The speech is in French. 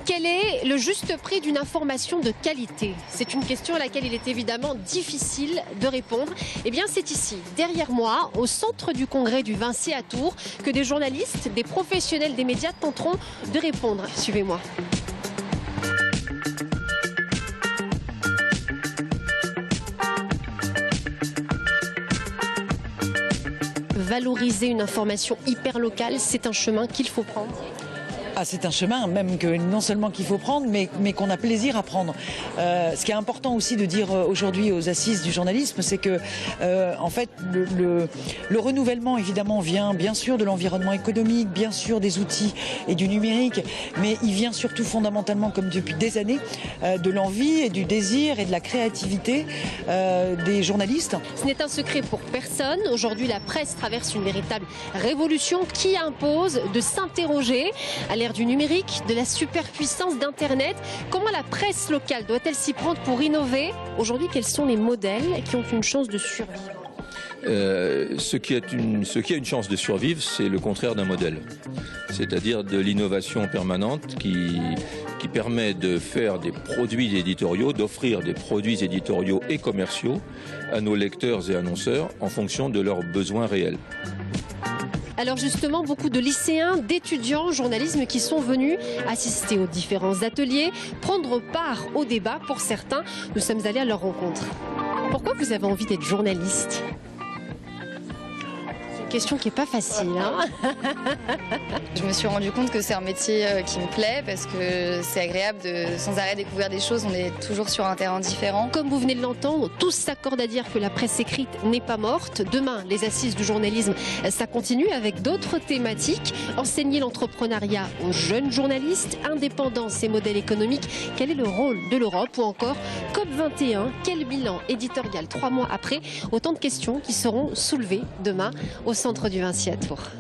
Quel est le juste prix d'une information de qualité? C'est une question à laquelle il est évidemment difficile de répondre. Eh bien, c'est ici, derrière moi, au centre du congrès du Vinci à Tours, que des journalistes, des professionnels des médias tenteront de répondre. Suivez-moi. Valoriser une information hyper locale, c'est un chemin qu'il faut prendre. Ah, c'est un chemin même que non seulement qu'il faut prendre, mais qu'on a plaisir à prendre. Ce qui est important aussi de dire aujourd'hui aux assises du journalisme, c'est que en fait le renouvellement évidemment vient bien sûr de l'environnement économique, bien sûr des outils et du numérique, mais il vient surtout fondamentalement, comme depuis des années, de l'envie et du désir et de la créativité des journalistes. Ce n'est un secret pour personne. Aujourd'hui, la presse traverse une véritable révolution qui impose de s'interroger à l'ère du numérique, de la superpuissance d'Internet. Comment la presse locale doit-elle s'y prendre pour innover? Aujourd'hui, quels sont les modèles qui ont une chance de survivre? Ce qui a une chance de survivre, c'est le contraire d'un modèle. C'est-à-dire de l'innovation permanente qui permet de faire des produits éditoriaux, d'offrir des produits éditoriaux et commerciaux à nos lecteurs et annonceurs en fonction de leurs besoins réels. Alors justement, beaucoup de lycéens, d'étudiants en journalisme qui sont venus assister aux différents ateliers, prendre part au débat. Pour certains, nous sommes allés à leur rencontre. Pourquoi vous avez envie d'être journaliste? Question qui n'est pas facile, hein. Je me suis rendu compte que c'est un métier qui me plaît parce que c'est agréable de sans arrêt découvrir des choses, on est toujours sur un terrain différent. Comme vous venez de l'entendre, tous s'accordent à dire que la presse écrite n'est pas morte. Demain, les assises du journalisme, ça continue avec d'autres thématiques. Enseigner l'entrepreneuriat aux jeunes journalistes, indépendance et modèle économique, quel est le rôle de l'Europe ou encore COP21, quel bilan éditorial 3 mois après? Autant de questions qui seront soulevées demain au centre du Vinci à Tours.